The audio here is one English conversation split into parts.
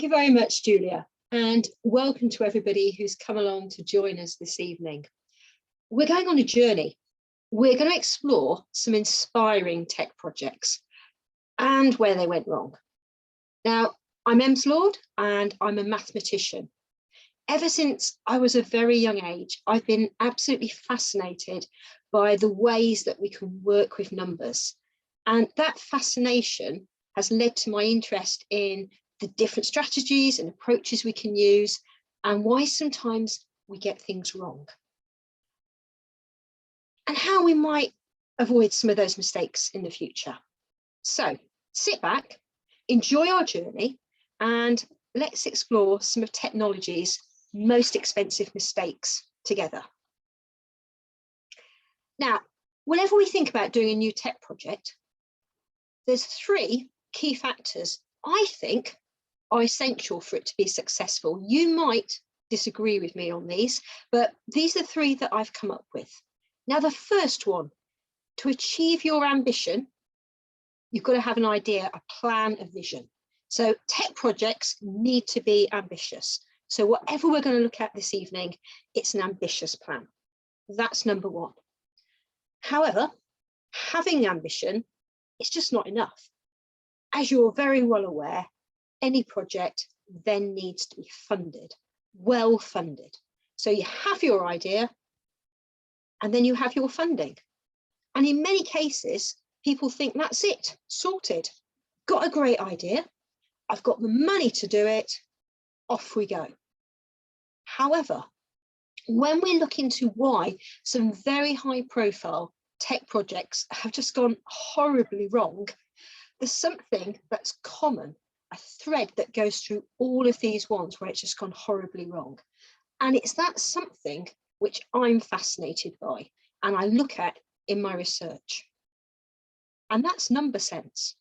Thank you very much, Julia, and welcome to everybody who's come along to join us this evening. We're going on a journey. We're going to explore some inspiring tech projects and where they went wrong. Now, I'm Ems Lord and I'm a mathematician. Ever since I was a very young age, I've been absolutely fascinated by the ways that we can work with numbers. And that fascination has led to my interest in the different strategies and approaches we can use and why sometimes we get things wrong. And how we might avoid some of those mistakes in the future. So sit back, enjoy our journey, and let's explore some of technology's most expensive mistakes together. Now, whenever we think about doing a new tech project, there's three key factors I think are essential for it to be successful. You might disagree with me on these, but these are three that I've come up with. Now, the first one, to achieve your ambition, you've got to have an idea, a plan, a vision. So tech projects need to be ambitious. So whatever we're going to look at this evening, it's an ambitious plan. That's number one. However, having ambition is just not enough. As you're very well aware, any project then needs to be funded, well funded. So you have your idea and then you have your funding. And in many cases, people think that's it, sorted. Got a great idea. I've got the money to do it. Off we go. However, when we look into why some very high profile tech projects have just gone horribly wrong, there's something that's common, a thread that goes through all of these ones where it's just gone horribly wrong. And it's that something which I'm fascinated by and I look at in my research. And that's number sense.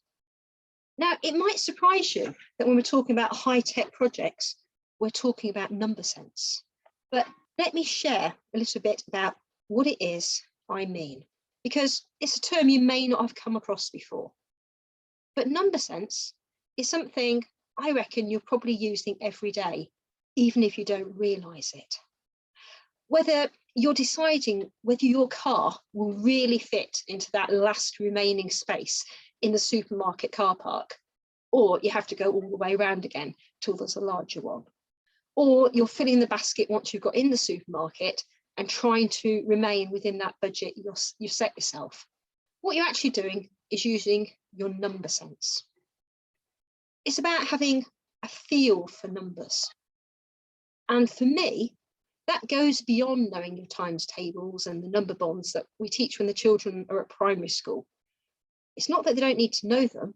Now, it might surprise you that when we're talking about high-tech projects, we're talking about number sense. But let me share a little bit about what it is I mean, because it's a term you may not have come across before. But number sense is something I reckon you're probably using every day, even if you don't realise it. Whether you're deciding whether your car will really fit into that last remaining space in the supermarket car park, or you have to go all the way around again till there's a larger one. Or you're filling the basket once you've got in the supermarket and trying to remain within that budget you've set yourself. What you're actually doing is using your number sense. It's about having a feel for numbers. And for me, that goes beyond knowing your times tables and the number bonds that we teach when the children are at primary school. It's not that they don't need to know them,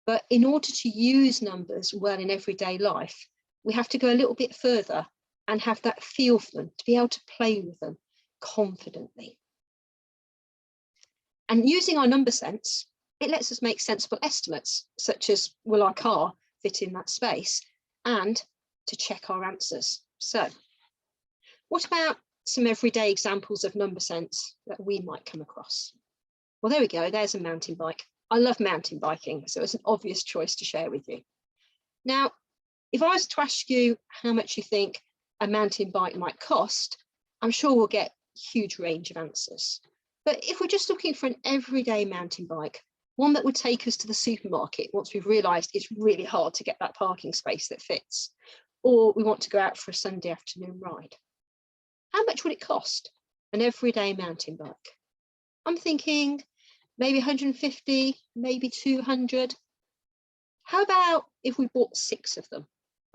but in order to use numbers well in everyday life, we have to go a little bit further and have that feel for them, to be able to play with them confidently. And using our number sense, it lets us make sensible estimates, such as will our car fit in that space, and to check our answers. So what about some everyday examples of number sense that we might come across? Well, there we go. There's a mountain bike. I love mountain biking, so it's an obvious choice to share with you. Now, if I was to ask you how much you think a mountain bike might cost, I'm sure we'll get a huge range of answers. But if we're just looking for an everyday mountain bike, one that would take us to the supermarket once we've realised it's really hard to get that parking space that fits, or we want to go out for a Sunday afternoon ride, how much would it cost? An everyday mountain bike? I'm thinking maybe 150, maybe 200. How about if we bought 6 of them?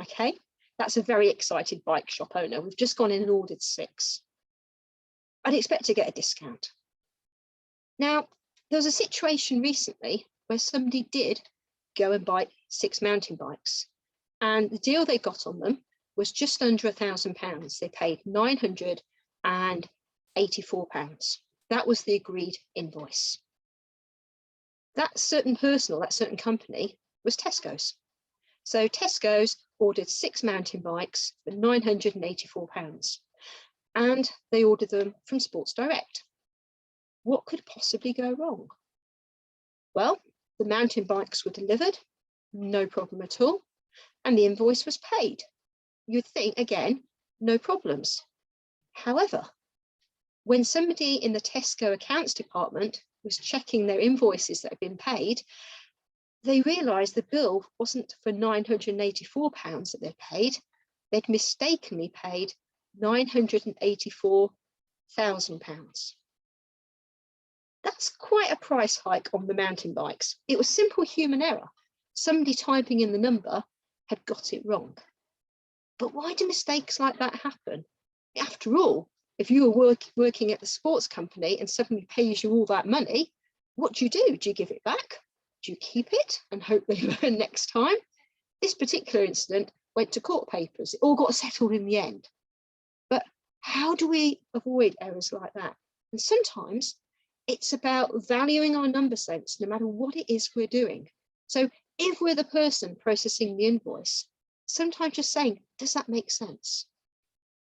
Okay, that's a very excited bike shop owner. We've just gone in and ordered 6. I'd expect to get a discount. Now, there was a situation recently where somebody did go and buy 6 mountain bikes, and the deal they got on them was just under £1,000. They paid £984. That was the agreed invoice. That certain person or that certain company was Tesco's. So Tesco's ordered 6 mountain bikes for £984, and they ordered them from Sports Direct. What could possibly go wrong? Well, the mountain bikes were delivered, no problem at all. and the invoice was paid. You'd think, again, no problems. However, when somebody in the Tesco accounts department was checking their invoices that had been paid, they realised the bill wasn't for £984 that they'd paid. They'd mistakenly paid £984,000. That's quite a price hike on the mountain bikes. It was simple human error. Somebody typing in the number had got it wrong. But why do mistakes like that happen? After all, if you were working at the sports company and somebody pays you all that money, what do? Do you give it back? Do you keep it and hope they learn next time? This particular incident went to court papers. It all got settled in the end. But how do we avoid errors like that? And sometimes it's about valuing our number sense, no matter what it is we're doing. So if we're the person processing the invoice, sometimes just saying, does that make sense?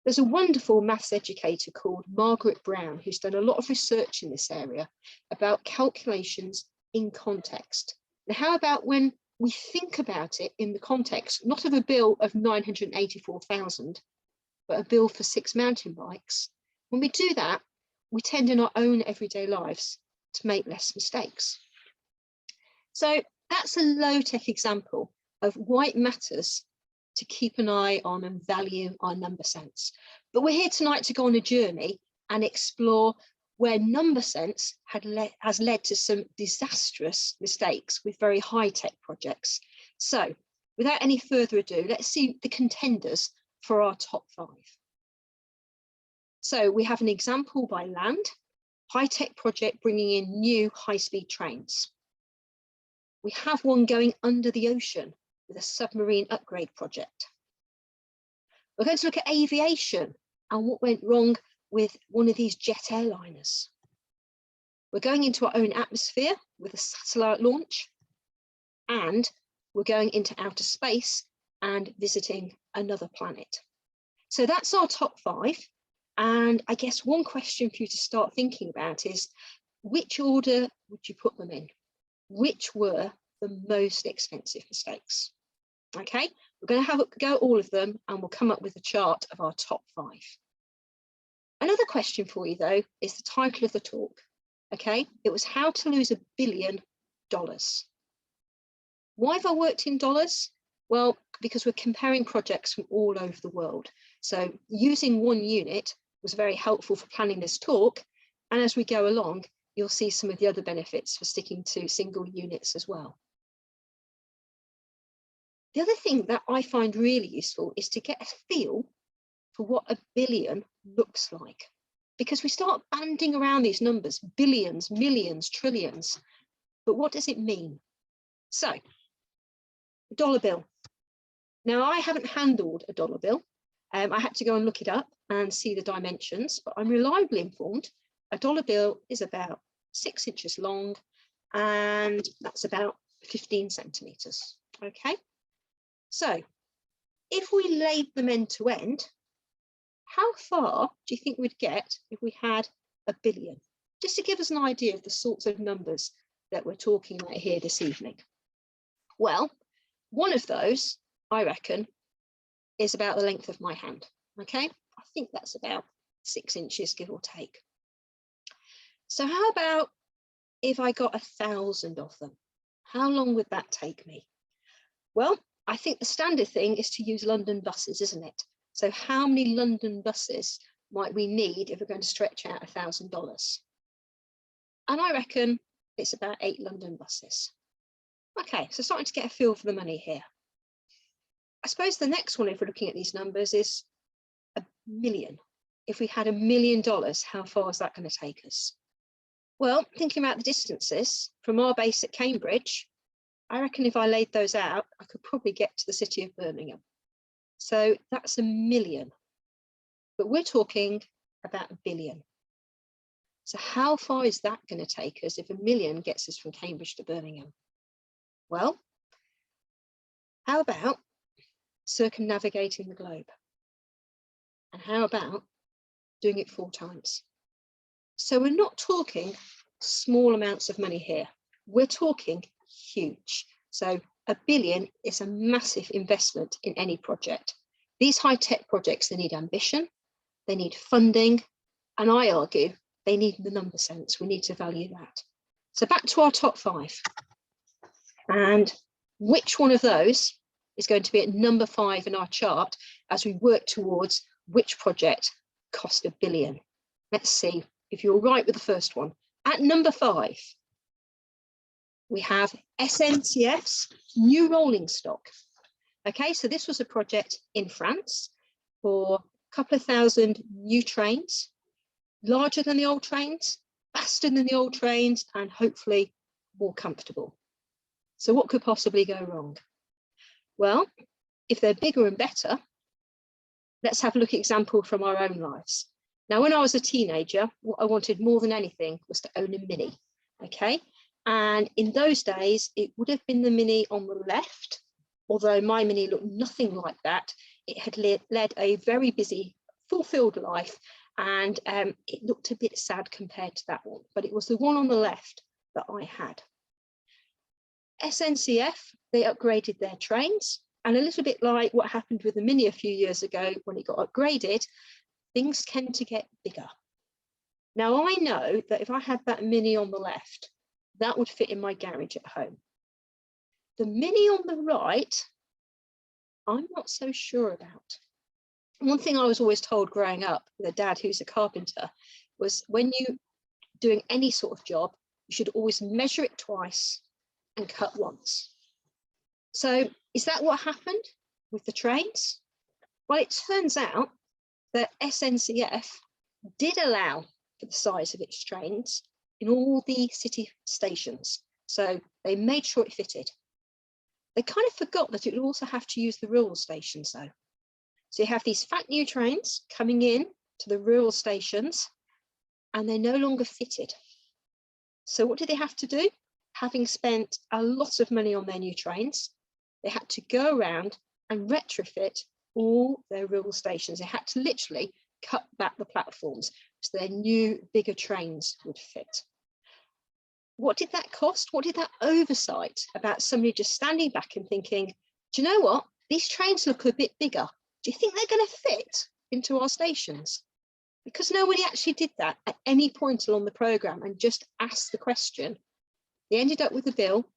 There's a wonderful maths educator called Margaret Brown who's done a lot of research in this area about calculations in context. Now, how about when we think about it in the context, not of a bill of 984,000, but a bill for 6 mountain bikes? When we do that, we tend in our own everyday lives to make less mistakes. So that's a low-tech example of why it matters to keep an eye on and value our number sense. But we're here tonight to go on a journey and explore where number sense has led to some disastrous mistakes with very high-tech projects. So without any further ado, let's see the contenders for our top 5. So we have an example by land, high-tech project bringing in new high-speed trains. We have one going under the ocean with a submarine upgrade project. We're going to look at aviation and what went wrong with one of these jet airliners. We're going into our own atmosphere with a satellite launch, and we're going into outer space and visiting another planet. So that's our top 5. And I guess one question for you to start thinking about is, which order would you put them in? Which were the most expensive mistakes? Okay, we're going to have a go at all of them and we'll come up with a chart of our top 5. Another question for you though is the title of the talk. Okay, it was how to lose $1 billion. Why have I worked in dollars? Well, because we're comparing projects from all over the world. So using one unit was very helpful for planning this talk. And as we go along, you'll see some of the other benefits for sticking to single units as well. The other thing that I find really useful is to get a feel for what $1 billion looks like, because we start banding around these numbers, billions, millions, trillions, but what does it mean? So, a dollar bill. Now, I haven't handled a dollar bill. I had to go and look it up and see the dimensions, but I'm reliably informed a dollar bill is about 6 inches long, and that's about 15 centimeters, okay? So if we laid them end to end, how far do you think we'd get if we had $1 billion? Just to give us an idea of the sorts of numbers that we're talking about here this evening. Well, one of those, I reckon, is about the length of my hand, okay? I think that's about 6 inches, give or take. So how about if I got 1,000 of them? How long would that take me? Well, I think the standard thing is to use London buses, isn't it? So how many London buses might we need if we're going to stretch out $1,000? And I reckon it's about 8 London buses. Okay, so starting to get a feel for the money here. I suppose the next one, if we're looking at these numbers, is $1 million. If we had $1 million, how far is that going to take us? Well, thinking about the distances from our base at Cambridge, I reckon if I laid those out, I could probably get to the city of Birmingham. So that's $1 million. But we're talking about $1 billion. So how far is that going to take us if $1 million gets us from Cambridge to Birmingham? Well, how about circumnavigating the globe? And how about doing it 4 times? So we're not talking small amounts of money here. We're talking huge. So 1 billion is a massive investment in any project. These high-tech projects, they need ambition, they need funding, and I argue they need the number sense. We need to value that. So back to our top 5. And which one of those is going to be at number 5 in our chart as we work towards which project cost 1 billion? Let's see if you're right with the first one. At number 5, we have SNCF's new rolling stock. Okay, so this was a project in France for a couple of thousand new trains, larger than the old trains, faster than the old trains, and hopefully more comfortable. So what could possibly go wrong? Well, if they're bigger and better, let's have a look at example from our own lives. Now, when I was a teenager, what I wanted more than anything was to own a Mini, okay? And in those days, it would have been the Mini on the left, although my Mini looked nothing like that. It had led a very busy, fulfilled life, and it looked a bit sad compared to that one, but it was the one on the left that I had. SNCF, they upgraded their trains, and a little bit like what happened with the Mini a few years ago when it got upgraded, things tend to get bigger. Now, I know that if I had that Mini on the left, that would fit in my garage at home. The Mini on the right, I'm not so sure about. One thing I was always told growing up with a dad who's a carpenter was when you're doing any sort of job, you should always measure it twice and cut once. So is that what happened with the trains? Well, it turns out that SNCF did allow for the size of its trains in all the city stations. So they made sure it fitted. They kind of forgot that it would also have to use the rural stations though. So you have these fat new trains coming in to the rural stations and they're no longer fitted. So what did they have to do? Having spent a lot of money on their new trains, they had to go around and retrofit all their rural stations. They had to literally cut back the platforms so their new, bigger trains would fit. What did that cost? What did that oversight about somebody just standing back and thinking, do you know what? These trains look a bit bigger. Do you think they're going to fit into our stations? Because nobody actually did that at any point along the programme and just asked the question. They ended up with a bill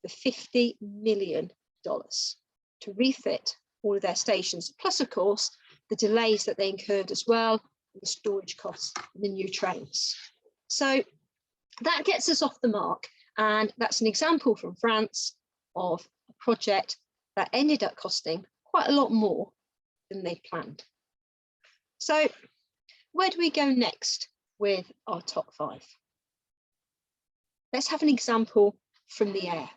for $50 million to refit all of their stations, plus, of course, the delays that they incurred as well, and the storage costs of the new trains. So that gets us off the mark, and that's an example from France of a project that ended up costing quite a lot more than they planned. So where do we go next with our top 5? Let's have an example from the air.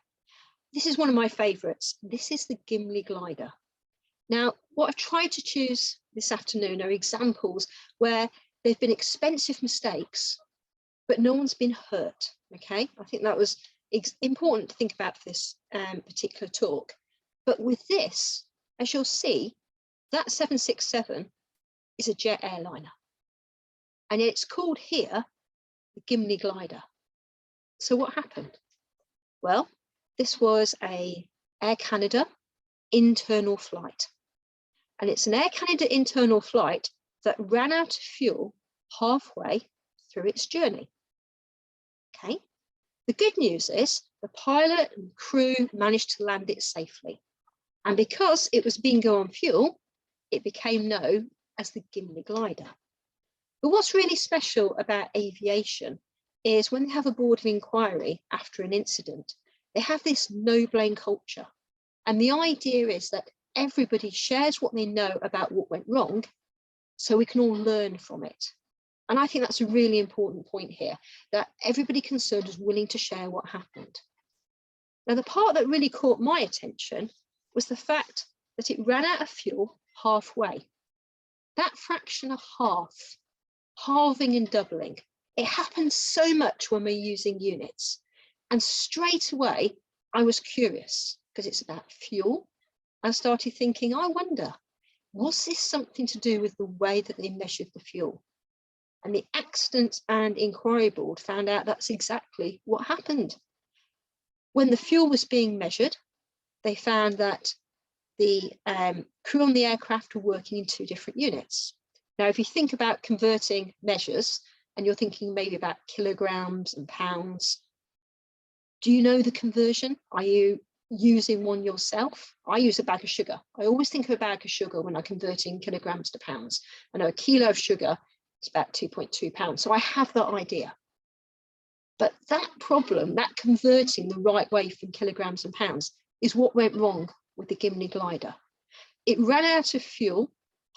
This is one of my favourites. This is the Gimli Glider. Now, what I've tried to choose this afternoon are examples where there've been expensive mistakes, but no one's been hurt, okay? I think that was important to think about for this particular talk. But with this, as you'll see, that 767 is a jet airliner. And it's called here the Gimli Glider. So what happened? Well, this was a Air Canada internal flight. And it's an Air Canada internal flight that ran out of fuel halfway through its journey. Okay. The good news is the pilot and crew managed to land it safely. And because it was bingo on fuel, it became known as the Gimli Glider. But what's really special about aviation is when they have a board of inquiry after an incident, they have this no blame culture. And the idea is that everybody shares what they know about what went wrong, so we can all learn from it. And I think that's a really important point here, that everybody concerned is willing to share what happened. Now, the part that really caught my attention was the fact that it ran out of fuel halfway. That fraction of half, halving and doubling, it happens so much when we're using units. And straight away, I was curious because it's about fuel. I started thinking, I wonder, was this something to do with the way that they measured the fuel? And the accident and inquiry board found out that's exactly what happened. When the fuel was being measured, they found that the crew on the aircraft were working in 2 different units. Now, if you think about converting measures, and you're thinking maybe about kilograms and pounds, do you know the conversion? Are you using one yourself? I use a bag of sugar. I always think of a bag of sugar when I'm converting kilograms to pounds. I know a kilo of sugar is about 2.2 pounds. So I have that idea. But that problem, that converting the right way from kilograms and pounds, is what went wrong with the Gimli Glider. It ran out of fuel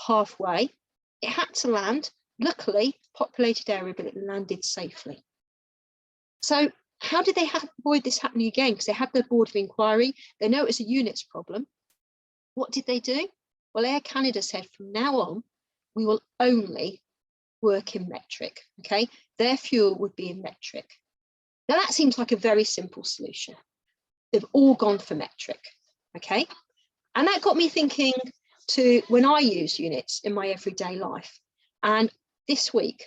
halfway. It had to land. Luckily, populated area, but it landed safely. So how did they avoid this happening again? Because they had their board of inquiry. They know it's a units problem. What did they do? Well, Air Canada said from now on, we will only work in metric. Okay, their fuel would be in metric. Now that seems like a very simple solution. They've all gone for metric. Okay, and that got me thinking to when I use units in my everyday life. And this week,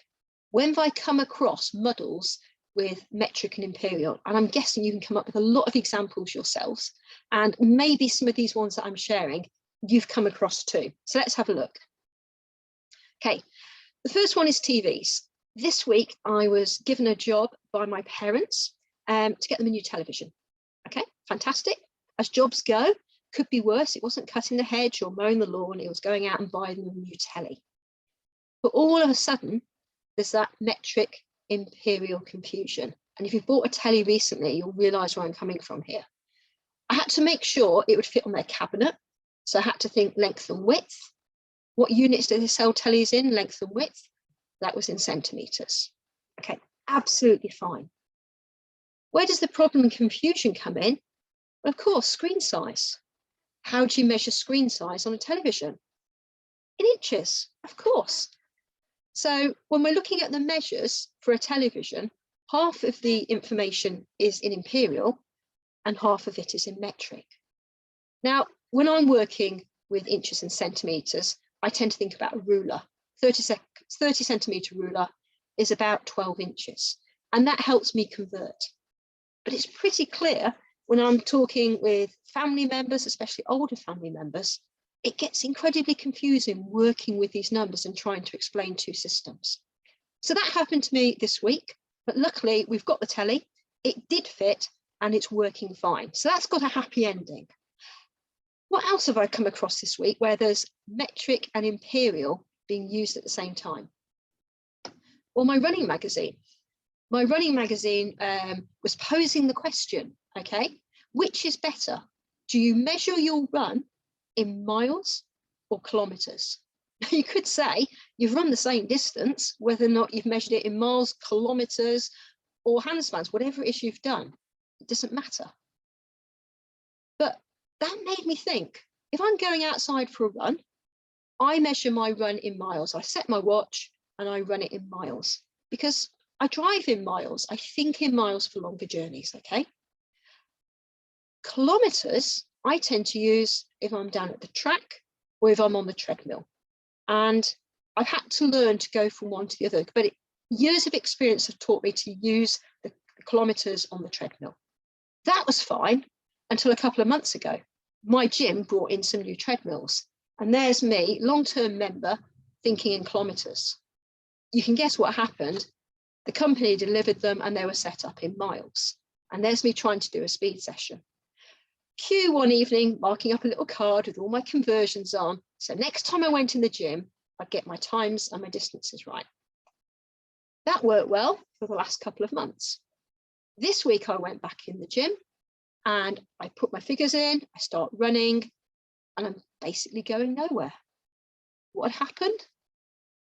when have I come across muddles with metric and imperial? And I'm guessing you can come up with a lot of examples yourselves, and maybe some of these ones that I'm sharing you've come across too. So let's have a look. Okay, the first one is TVs. This week I was given a job by my parents to get them a new television. Okay, fantastic. As jobs go, could be worse. It wasn't cutting the hedge or mowing the lawn, it was going out and buying them a new telly. But all of a sudden, there's that metric imperial confusion. And if you've bought a telly recently, you'll realise where I'm coming from here. I had to make sure it would fit on their cabinet. So I had to think length and width. What units do they sell tellies in, length and width? That was in centimetres. Okay, absolutely fine. Where does the problem and confusion come in? Well, of course, screen size. How do you measure screen size on a television? In inches, of course. So when we're looking at the measures for a television, half of the information is in imperial and half of it is in metric. Now, when I'm working with inches and centimetres, I tend to think about a ruler. 30 centimetre ruler is about 12 inches, and that helps me convert. But it's pretty clear when I'm talking with family members, especially older family members, it gets incredibly confusing working with these numbers and trying to explain 2 systems. So that happened to me this week, but luckily we've got the telly, it did fit and it's working fine. So that's got a happy ending. What else have I come across this week where there's metric and imperial being used at the same time? Well, my running magazine. My running magazine was posing the question, okay, which is better? Do you measure your run in miles or kilometres? You could say you've run the same distance, whether or not you've measured it in miles, kilometres, or handspans, whatever it is you've done, it doesn't matter. But that made me think, if I'm going outside for a run, I measure my run in miles. I set my watch and I run it in miles because I drive in miles. I think in miles for longer journeys, okay? Kilometres, I tend to use if I'm down at the track or if I'm on the treadmill. And I've had to learn to go from one to the other, but years of experience have taught me to use the kilometres on the treadmill. That was fine until a couple of months ago. My gym brought in some new treadmills, and there's me, long-term member, thinking in kilometres. You can guess what happened. The company delivered them and they were set up in miles. And there's me trying to do a speed session. Cue one evening, marking up a little card with all my conversions on. So next time I went in the gym, I'd get my times and my distances right. That worked well for the last couple of months. This week I went back in the gym and I put my figures in, I start running, and I'm basically going nowhere. What had happened?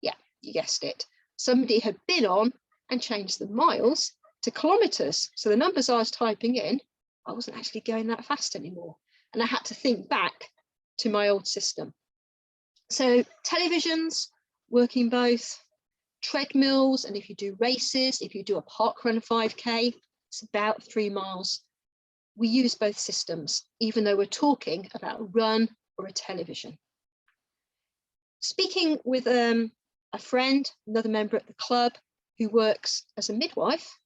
Yeah, you guessed it. Somebody had been on and changed the miles to kilometres. So the numbers I was typing in, I wasn't actually going that fast anymore. And I had to think back to my old system. So televisions, working both, treadmills, and if you do races, if you do a park run 5K, it's about 3 miles. We use both systems, even though we're talking about a run or a television. Speaking with a friend, another member at the club who works as a midwife,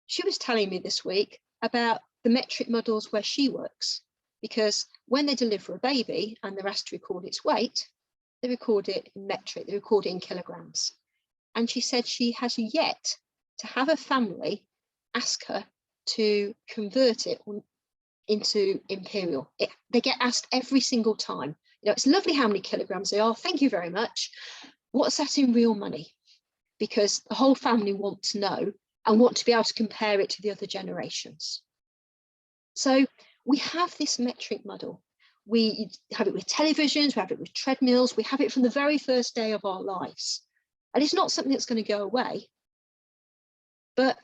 she was telling me this week about the metric muddles where she works. because when they deliver a baby and they're asked to record its weight, they record it in metric, they record it in kilograms. And she said she has yet to have a family ask her to convert it into imperial. They get asked every single time. You know, it's lovely how many kilograms they are. Thank you very much. What's that in real money? Because the whole family want to know and want to be able to compare it to the other generations. So we have this metric muddle. We have it with televisions, we have it with treadmills, we have it from the very first day of our lives. And it's not something that's going to go away. But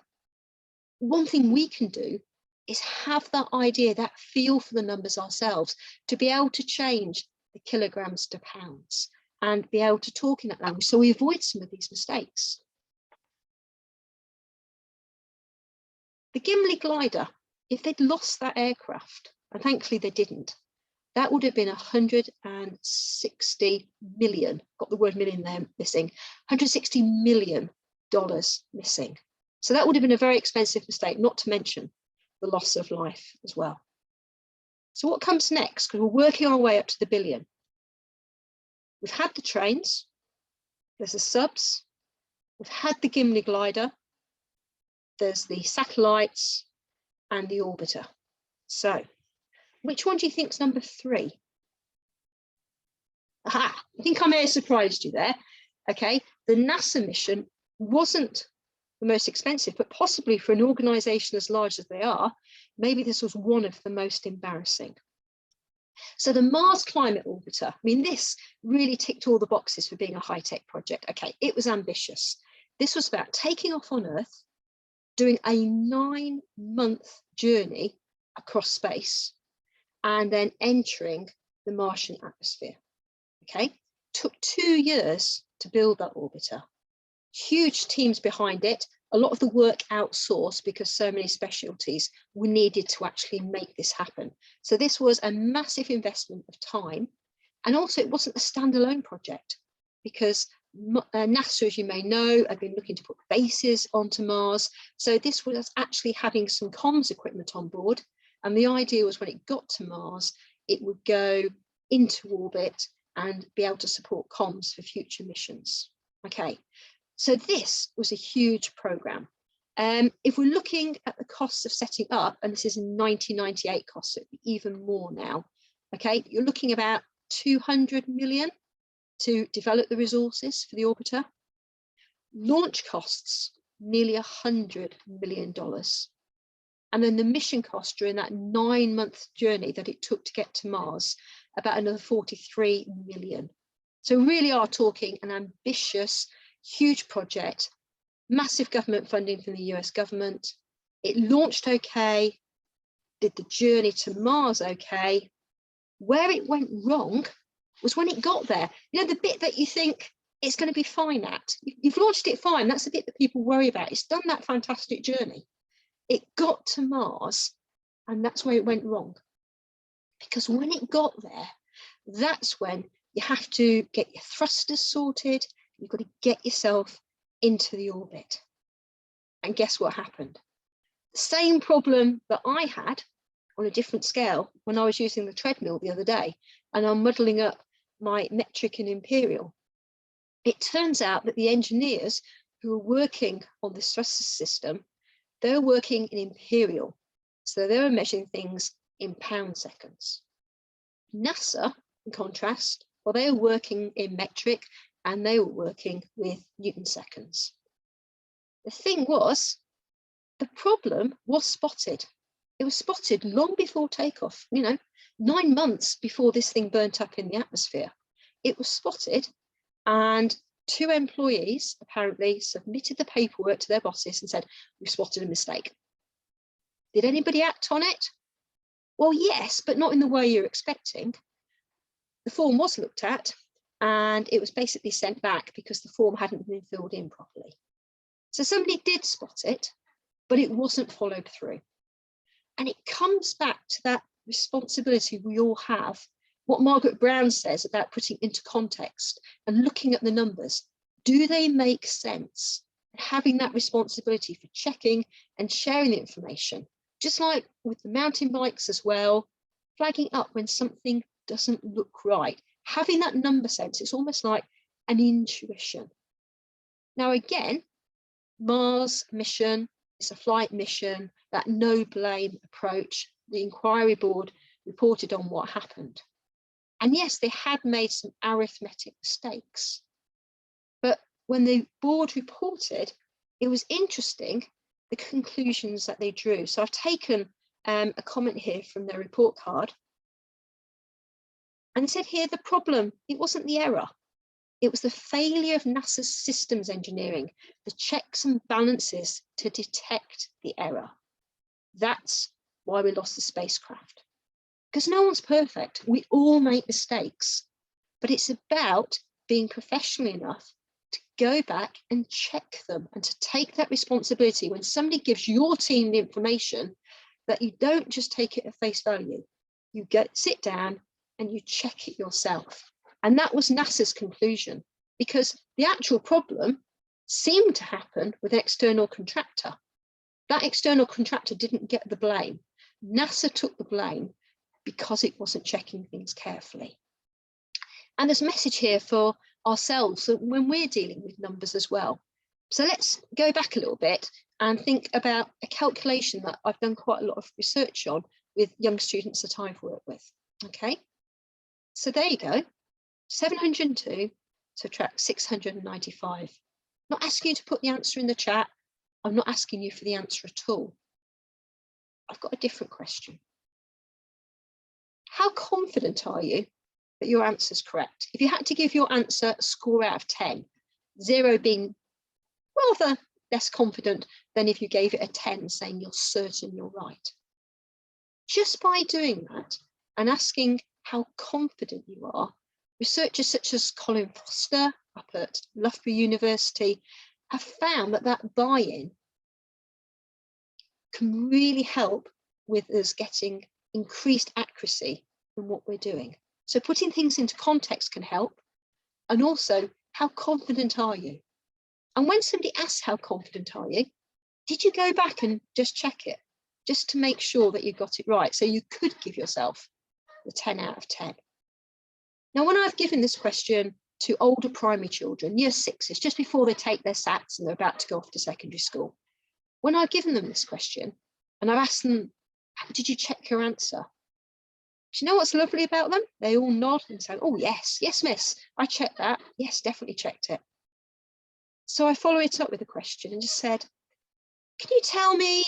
one thing we can do is have that idea, that feel for the numbers ourselves, to be able to change the kilograms to pounds and be able to talk in that language so we avoid some of these mistakes. The Gimli Glider, if they'd lost that aircraft, and thankfully they didn't, that would have been 160 million, got the word million there missing, $160 million missing. So that would have been a very expensive mistake, not to mention the loss of life as well. So what comes next? Because we're working our way up to the billion. We've had the trains, there's the subs, we've had the Gimli Glider, there's the satellites and the orbiter. So which one do you think is number 3? Aha, I think I may have surprised you there. Okay, the NASA mission wasn't the most expensive, but possibly for an organization as large as they are, maybe this was one of the most embarrassing. So the Mars Climate Orbiter, I mean, this really ticked all the boxes for being a high-tech project. Okay, it was ambitious. This was about taking off on Earth, doing a 9-month journey across space, and then entering the Martian atmosphere. Okay, took 2 years to build that orbiter. Huge teams behind it, a lot of the work outsourced because so many specialties were needed to actually make this happen. So this was a massive investment of time. And also it wasn't a standalone project because NASA, as you may know, had been looking to put bases onto Mars. So this was actually having some comms equipment on board. And the idea was when it got to Mars, it would go into orbit and be able to support comms for future missions. Okay, so this was a huge program. If we're looking at the costs of setting up, and this is in 1998 costs, so it'd be even more now. Okay, you're looking about 200 million to develop the resources for the orbiter. Launch costs, nearly $100 million. And then the mission cost during that 9-month journey that it took to get to Mars, about another 43 million. So we really are talking an ambitious, huge project, massive government funding from the US government. It launched okay, did the journey to Mars okay. Where it went wrong was when it got there. You know, the bit that you think it's going to be fine at. You've launched it fine. That's the bit that people worry about. It's done that fantastic journey. It got to Mars, and that's where it went wrong. Because when it got there, that's when you have to get your thrusters sorted. You've got to get yourself into the orbit. And guess what happened? The same problem that I had on a different scale when I was using the treadmill the other day, and I'm muddling up my metric and imperial. It turns out that the engineers who are working on this thruster system, they're working in imperial. So they were measuring things in pound seconds. NASA, in contrast, well, they were working in metric and they were working with Newton seconds. The thing was, the problem was spotted. It was spotted long before takeoff, 9 months before this thing burnt up in the atmosphere. It was spotted, and 2 employees apparently submitted the paperwork to their bosses and said, "We've spotted a mistake." Did anybody act on it? Well, yes, but not in the way you're expecting. The form was looked at and it was basically sent back because the form hadn't been filled in properly. So somebody did spot it, but it wasn't followed through. And it comes back to that responsibility we all have, what Margaret Brown says about putting into context and looking at the numbers. Do they make sense? And having that responsibility for checking and sharing the information, just like with the mountain bikes as well. flagging up when something doesn't look right. Having that number sense, it's almost like an intuition. Now, again, Mars mission is a flight mission, that no blame approach. The inquiry board reported on what happened. And yes, they had made some arithmetic mistakes. But when the board reported, it was interesting, the conclusions that they drew. So I've taken a comment here from their report card. And it said here, the problem, it wasn't the error. It was the failure of NASA's systems engineering, the checks and balances to detect the error. That's why we lost the spacecraft. Because no one's perfect. We all make mistakes. But it's about being professional enough to go back and check them and to take that responsibility when somebody gives your team the information, that you don't just take it at face value. You sit down and you check it yourself. And that was NASA's conclusion, because the actual problem seemed to happen with an external contractor. That external contractor didn't get the blame. NASA took the blame because it wasn't checking things carefully. And there's a message here for ourselves when we're dealing with numbers as well. So let's go back a little bit and think about a calculation that I've done quite a lot of research on with young students that I've worked with. Okay, so there you go. 702 subtract 695. Not asking you to put the answer in the chat. I'm not asking you for the answer at all. I've got a different question. How confident are you that your answer is correct? If you had to give your answer a score out of 10, 0 being rather less confident than if you gave it a 10, saying you're certain you're right. Just by doing that and asking how confident you are, researchers such as Colin Foster up at Loughborough University have found that that buy-in can really help with us getting increased accuracy in what we're doing. So putting things into context can help. And also, how confident are you? And when somebody asks how confident are you, did you go back and just check it, just to make sure that you got it right, so you could give yourself the 10 out of 10. Now, when I've given this question to older primary children, year 6s, just before they take their SATs and they're about to go off to secondary school, when I've given them this question and I've asked them, did you check your answer? Do you know what's lovely about them? They all nod and say, oh, yes, yes, miss, I checked that. Yes, definitely checked it. So I follow it up with a question and just said, can you tell me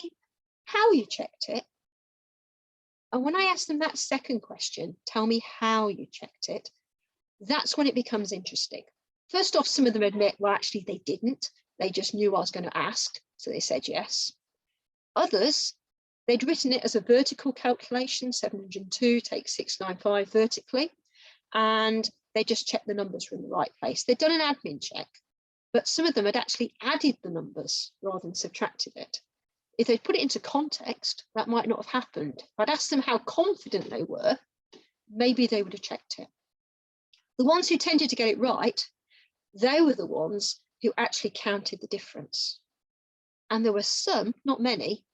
how you checked it? And when I asked them that second question, tell me how you checked it, that's when it becomes interesting. First off, some of them admit, well, actually, they didn't. They just knew I was going to ask, so they said yes. Others, they'd written it as a vertical calculation, 702 take 695 vertically, and they just checked the numbers were in the right place. They'd done an admin check, but some of them had actually added the numbers rather than subtracted it. If they'd put it into context, that might not have happened. If I'd asked them how confident they were, maybe they would have checked it. The ones who tended to get it right, they were the ones who actually counted the difference. And there were some, not many,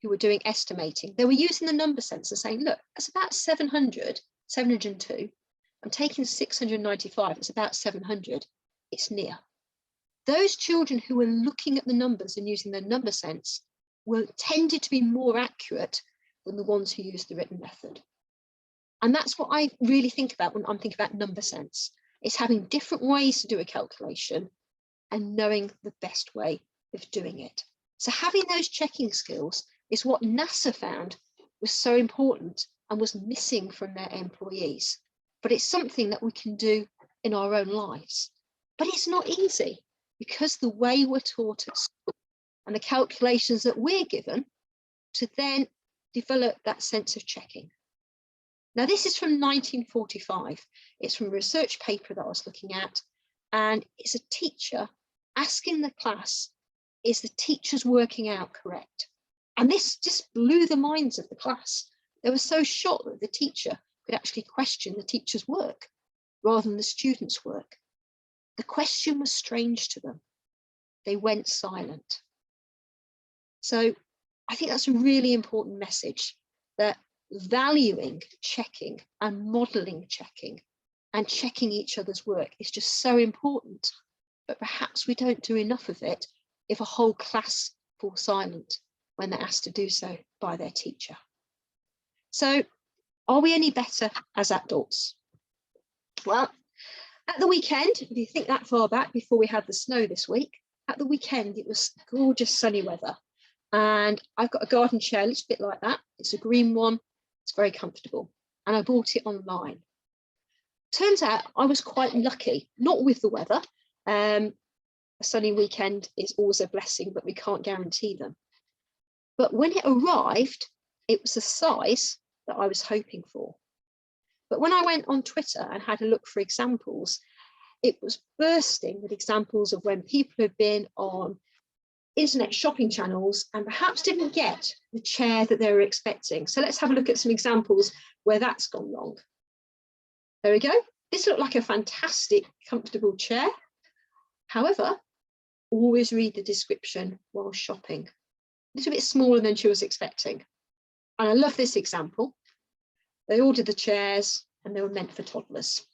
who were doing estimating. They were using the number sense and saying, look, that's about 700, 702. I'm taking 695, it's about 700. It's near. Those children who were looking at the numbers and using their number sense were tended to be more accurate than the ones who used the written method. And that's what I really think about when I'm thinking about number sense. It's having different ways to do a calculation and knowing the best way of doing it. So having those checking skills is what NASA found was so important and was missing from their employees. But it's something that we can do in our own lives. But it's not easy, because the way we're taught at school and the calculations that we're given to then develop that sense of checking. Now, this is from 1945. It's from a research paper that I was looking at, and it's a teacher asking the class, is the teacher's working out correct? And this just blew the minds of the class. They were so shocked that the teacher could actually question the teacher's work rather than the student's work. The question was strange to them. They went silent. So I think that's a really important message, that valuing checking and modelling checking and checking each other's work is just so important. But perhaps we don't do enough of it if a whole class falls silent when they're asked to do so by their teacher. So are we any better as adults? Well, at the weekend, if you think that far back before we had the snow this week, at the weekend it was gorgeous sunny weather. And I've got a garden chair, a little bit like that. It's a green one, it's very comfortable. And I bought it online. Turns out I was quite lucky, not with the weather. A sunny weekend is always a blessing, but we can't guarantee them. But when it arrived, it was the size that I was hoping for. But when I went on Twitter and had a look for examples, it was bursting with examples of when people had been on internet shopping channels and perhaps didn't get the chair that they were expecting. So let's have a look at some examples where that's gone wrong. There we go. This looked like a fantastic, comfortable chair. However, always read the description while shopping. A little bit smaller than she was expecting. And I love this example. They ordered the chairs and they were meant for toddlers.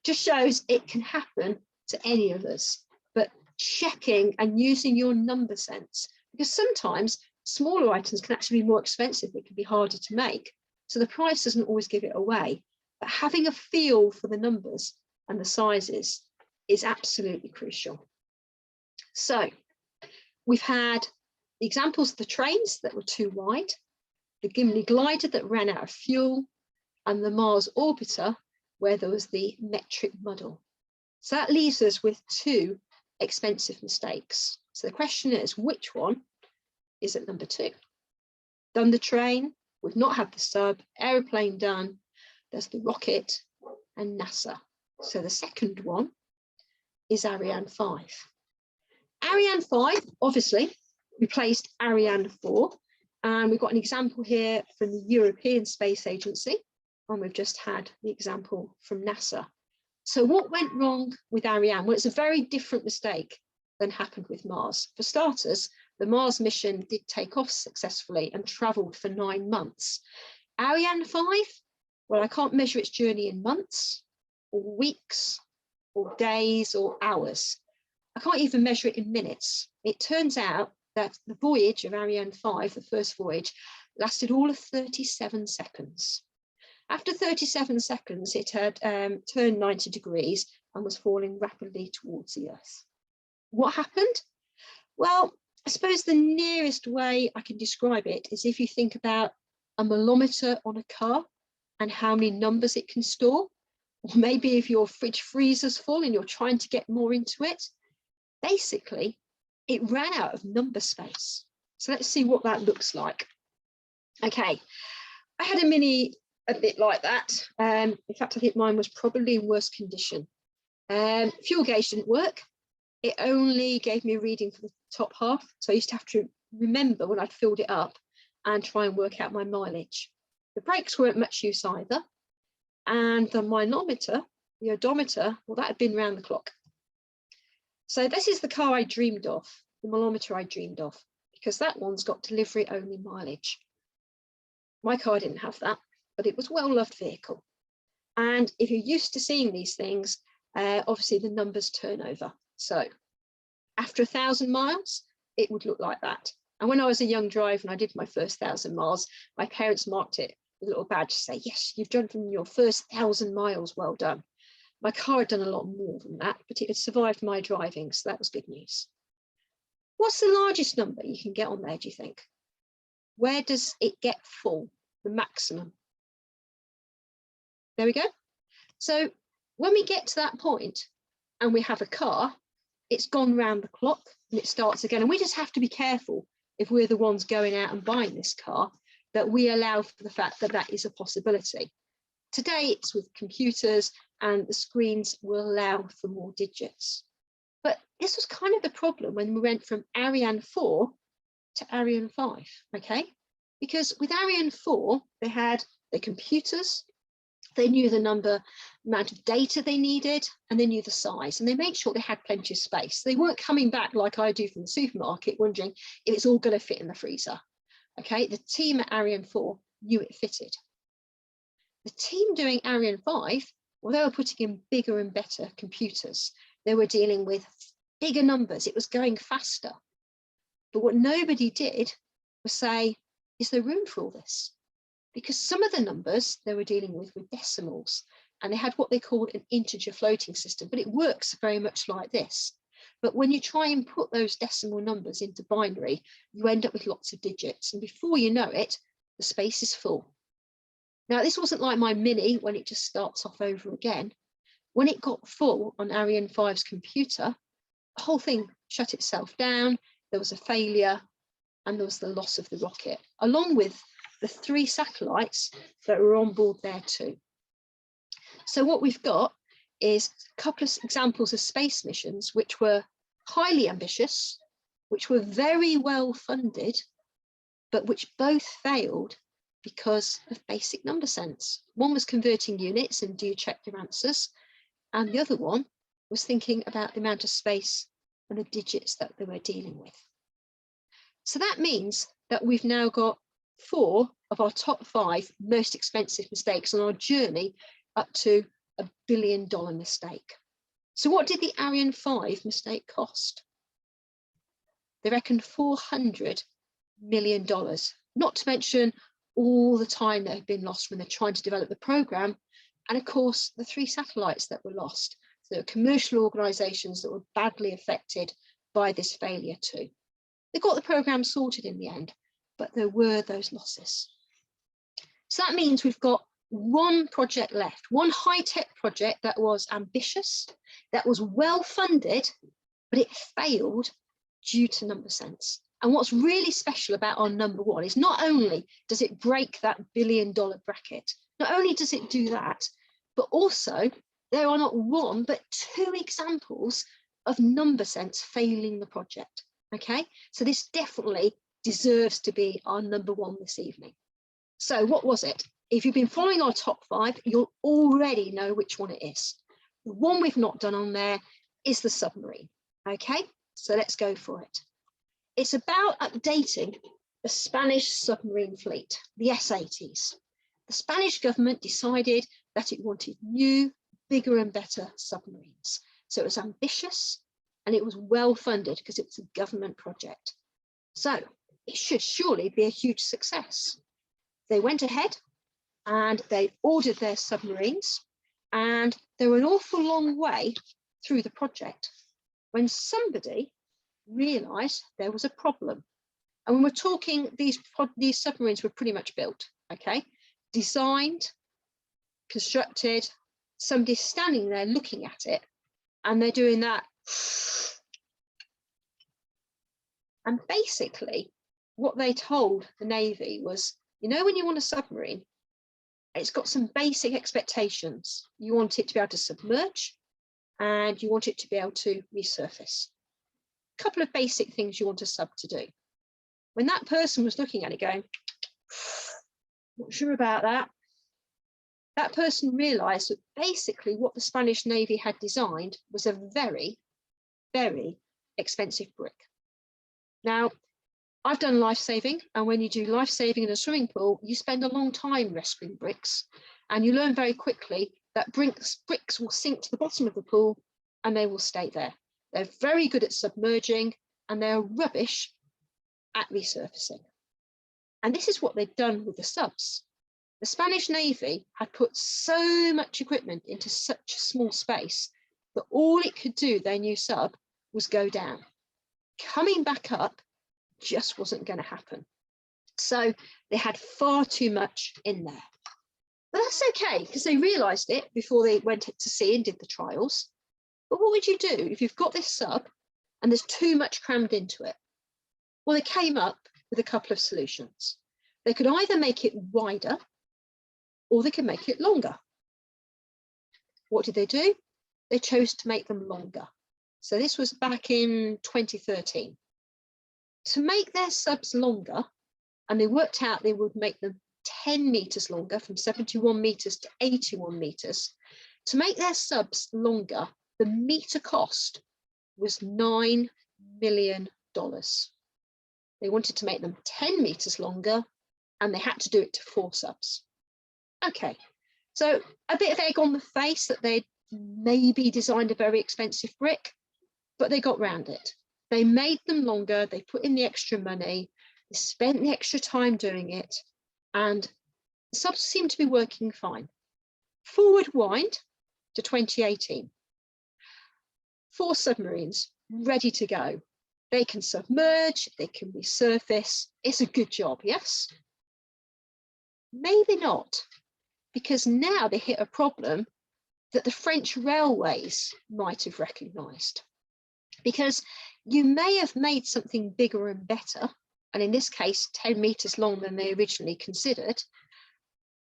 Just shows it can happen to any of us, but checking and using your number sense, because sometimes smaller items can actually be more expensive. They can be harder to make. So the price doesn't always give it away, but having a feel for the numbers and the sizes is absolutely crucial. So we've had the examples of the trains that were too wide, the Gimli Glider that ran out of fuel, and the Mars orbiter where there was the metric muddle. So that leaves us with two expensive mistakes. So the question is, which one is at number 2? Done the train, we've not had the sub, aeroplane done, there's the rocket and NASA. So the second one is Ariane 5. Ariane 5 obviously replaced Ariane 4, and we've got an example here from the European Space Agency, and we've just had the example from NASA. So what went wrong with Ariane? Well, it's a very different mistake than happened with Mars. For starters, the Mars mission did take off successfully and travelled for 9 months. Ariane 5, well, I can't measure its journey in months or weeks or days or hours. I can't even measure it in minutes. It turns out that the voyage of Ariane 5, the first voyage, lasted all of 37 seconds. After 37 seconds, it had turned 90 degrees and was falling rapidly towards the Earth. What happened? Well, I suppose the nearest way I can describe it is if you think about a millimeter on a car and how many numbers it can store, or maybe if your fridge freezer's full and you're trying to get more into it, basically, it ran out of number space. So let's see what that looks like. Okay, I had a Mini a bit like that. In fact, I think mine was probably in worse condition. Fuel gauge didn't work. It only gave me a reading for the top half. So I used to have to remember when I'd filled it up and try and work out my mileage. The brakes weren't much use either. And the manometer, the odometer, well, that had been round the clock. So this is the car I dreamed of, the manometer I dreamed of, because that one's got delivery only mileage. My car didn't have that, but it was a well-loved vehicle. And if you're used to seeing these things, obviously the numbers turn over. So after 1,000 miles, it would look like that. And when I was a young driver and I did my first 1,000 miles, my parents marked it with a little badge to say, yes, you've done from your first 1,000 miles, well done. My car had done a lot more than that, but it had survived my driving, so that was good news. What's the largest number you can get on there, do you think? Where does it get full, the maximum? There we go. So when we get to that point and we have a car, it's gone round the clock and it starts again. And we just have to be careful if we're the ones going out and buying this car, that we allow for the fact that that is a possibility. Today it's with computers and the screens will allow for more digits. But this was kind of the problem when we went from Ariane 4 to Ariane 5, okay? Because with Ariane 4, they had the computers, they knew the amount of data they needed, and they knew the size, and they made sure they had plenty of space. They weren't coming back like I do from the supermarket, wondering if it's all going to fit in the freezer. Okay, the team at Ariane 4 knew it fitted. The team doing Ariane 5, well, they were putting in bigger and better computers. They were dealing with bigger numbers. It was going faster. But what nobody did was say, is there room for all this? Because some of the numbers they were dealing with were decimals, and they had what they called an integer floating system, but it works very much like this. But when you try and put those decimal numbers into binary, you end up with lots of digits. And before you know it, the space is full. Now, this wasn't like my Mini when it just starts off over again. When it got full on Ariane 5's computer, the whole thing shut itself down. There was a failure, and there was the loss of the rocket, along with the 3 satellites that were on board there too. So what we've got is a couple of examples of space missions which were highly ambitious, which were very well funded, but which both failed because of basic number sense. One was converting units and do you check your answers? And the other one was thinking about the amount of space and the digits that they were dealing with. So that means that we've now got 4 of our top 5 most expensive mistakes on our journey up to $1 billion mistake. So what did the Ariane 5 mistake cost? They reckon $400 million, not to mention all the time that had been lost when they're trying to develop the program, and of course the 3 satellites that were lost. So there were commercial organizations that were badly affected by this failure too. They got the program sorted in the end, but there were those losses. So that means we've got one project left, one high-tech project that was ambitious, that was well funded, but it failed due to number sense. And what's really special about our number 1 is not only does it break that $1 billion bracket, not only does it do that, but also there are not 1 but 2 examples of number sense failing the project. Okay, so this definitely deserves to be our number 1 this evening. So what was it? If you've been following our top 5, you'll already know which one it is. The one we've not done on there is the submarine. Okay, so let's go for it. It's about updating the Spanish submarine fleet, the S-80s. The Spanish government decided that it wanted new, bigger and better submarines. So it was ambitious and it was well funded because it was a government project. So it should surely be a huge success. They went ahead and they ordered their submarines, and they were an awful long way through the project when somebody realized there was a problem. And when we're talking, these submarines were pretty much built, okay? Designed, constructed, somebody's standing there looking at it, and they're doing that. And basically, what they told the Navy was, you know, when you want a submarine, it's got some basic expectations. You want it to be able to submerge, and you want it to be able to resurface. A couple of basic things you want a sub to do. When that person was looking at it going, not sure about that, that person realized that basically what the Spanish Navy had designed was a very, very expensive brick. Now, I've done life-saving, and when you do life-saving in a swimming pool, you spend a long time rescuing bricks, and you learn very quickly that bricks will sink to the bottom of the pool and they will stay there. They're very good at submerging, and they're rubbish at resurfacing. And this is what they've done with the subs. The Spanish Navy had put so much equipment into such a small space that all it could do, their new sub, was go down. Coming back up just wasn't going to happen. So they had far too much in there. But that's okay, because they realized it before they went to sea and did the trials. But what would you do if you've got this sub and there's too much crammed into it? Well, they came up with a couple of solutions. They could either make it wider or they could make it longer. What did they do? They chose to make them longer. So this was back in 2013. To make their subs longer, and they worked out they would make them 10 meters longer, from 71 meters to 81 meters. To make their subs longer, the meter cost was $9 million. They wanted to make them 10 meters longer and they had to do it to 4 subs. Okay, so a bit of egg on the face that they'd maybe designed a very expensive brick, but they got round it. They made them longer, they put in the extra money, they spent the extra time doing it, and the subs seem to be working fine. Forward wind to 2018. 4 submarines ready to go. They can submerge, they can resurface. It's a good job, yes? Maybe not, because now they hit a problem that the French railways might have recognised. Because you may have made something bigger and better, and in this case, 10 metres long than they originally considered,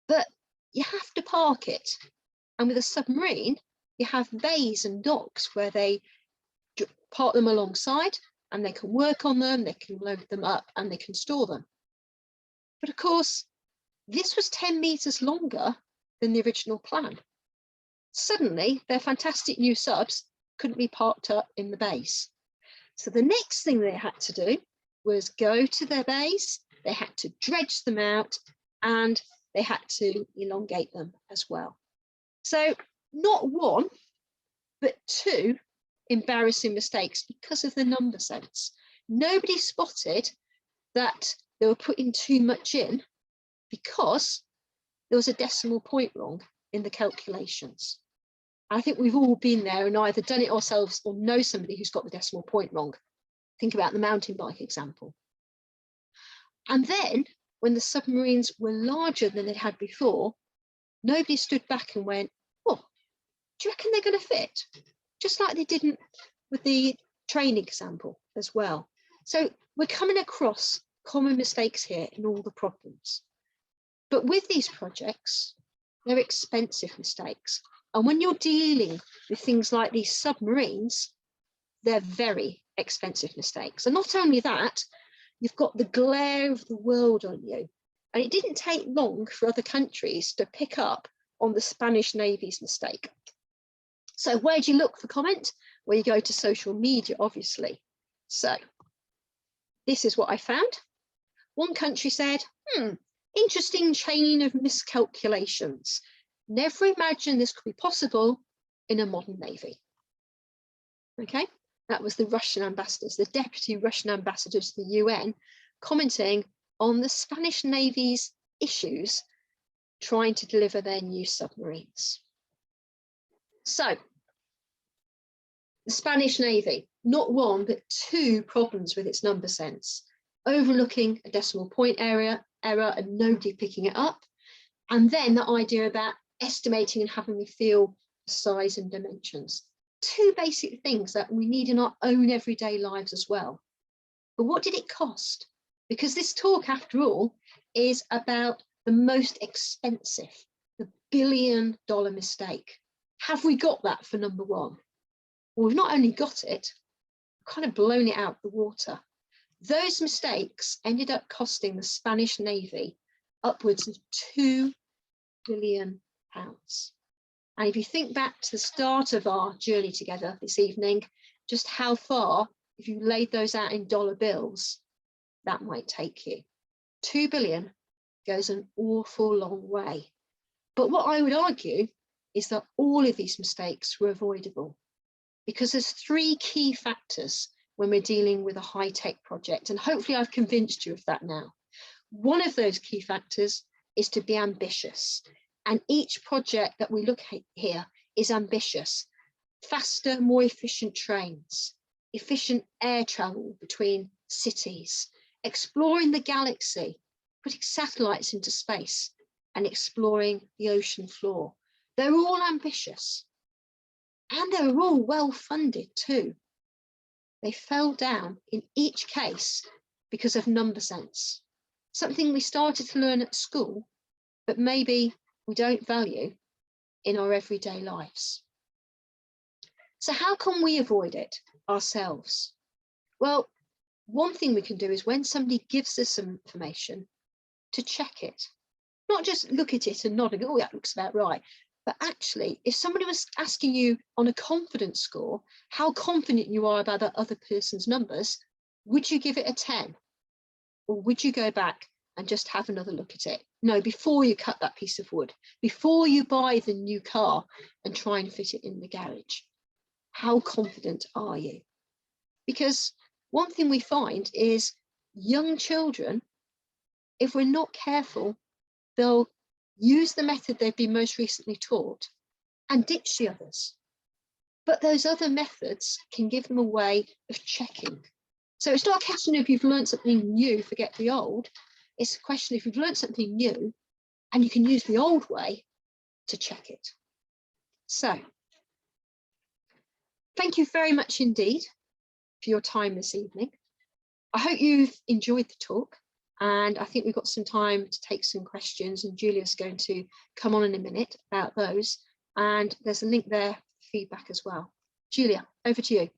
but you have to park it. And with a submarine, you have bays and docks where they park them alongside, and they can work on them, they can load them up, and they can store them. But of course, this was 10 metres longer than the original plan. Suddenly, their fantastic new subs couldn't be parked up in the bays. So the next thing they had to do was go to their bays, they had to dredge them out, and they had to elongate them as well. So not 1, but 2 embarrassing mistakes because of the number sense. Nobody spotted that they were putting too much in because there was a decimal point wrong in the calculations. I think we've all been there and either done it ourselves or know somebody who's got the decimal point wrong. Think about the mountain bike example. And then when the submarines were larger than they had before, nobody stood back and went, oh, do you reckon they're going to fit? Just like they didn't with the training example as well. So we're coming across common mistakes here in all the problems. But with these projects, they're expensive mistakes. And when you're dealing with things like these submarines, they're very expensive mistakes. And not only that, you've got the glare of the world on you. And it didn't take long for other countries to pick up on the Spanish Navy's mistake. So where do you look for comment? Well, you go to social media, obviously. So this is what I found. One country said, interesting chain of miscalculations. Never imagined this could be possible in a modern navy. Okay, that was the Russian ambassadors, the deputy Russian ambassador to the UN, commenting on the Spanish Navy's issues trying to deliver their new submarines. So, the Spanish Navy, not 1, but 2 problems with its number sense. Overlooking a decimal point error and nobody picking it up. And then the idea about estimating and having me feel size and dimensions. 2 basic things that we need in our own everyday lives as well. But what did it cost? Because this talk, after all, is about the most expensive, the billion-dollar mistake. Have we got that for number 1? Well, we've not only got it, we've kind of blown it out the water. Those mistakes ended up costing the Spanish Navy upwards of £2 billion. And if you think back to the start of our journey together this evening, just how far, if you laid those out in dollar bills, that might take you. 2 billion goes an awful long way. But what I would argue is that all of these mistakes were avoidable, because there's 3 key factors when we're dealing with a high-tech project, and hopefully I've convinced you of that now. One of those key factors is to be ambitious, and each project that we look at here is ambitious. Faster, more efficient trains, efficient air travel between cities, exploring the galaxy, putting satellites into space, and exploring the ocean floor. They're all ambitious, and they're all well funded too. They fell down in each case because of number sense, something we started to learn at school, but maybe we don't value in our everyday lives. So how can we avoid it ourselves? Well, one thing we can do is when somebody gives us some information, to check it, not just look at it and nod and go, oh, that looks about right. But actually, if somebody was asking you on a confidence score, how confident you are about that other person's numbers, would you give it a 10? Or would you go back and just have another look at it. No, before you cut that piece of wood, before you buy the new car and try and fit it in the garage, how confident are you? Because one thing we find is young children, if we're not careful, they'll use the method they've been most recently taught and ditch the others. But those other methods can give them a way of checking. So it's not a question of you've learned something new, forget the old. It's a question if you've learned something new and you can use the old way to check it. So thank you very much indeed for your time this evening. I hope you've enjoyed the talk, and I think we've got some time to take some questions, and Julia's going to come on in a minute about those, and there's a link there for feedback as well. Julia, over to you.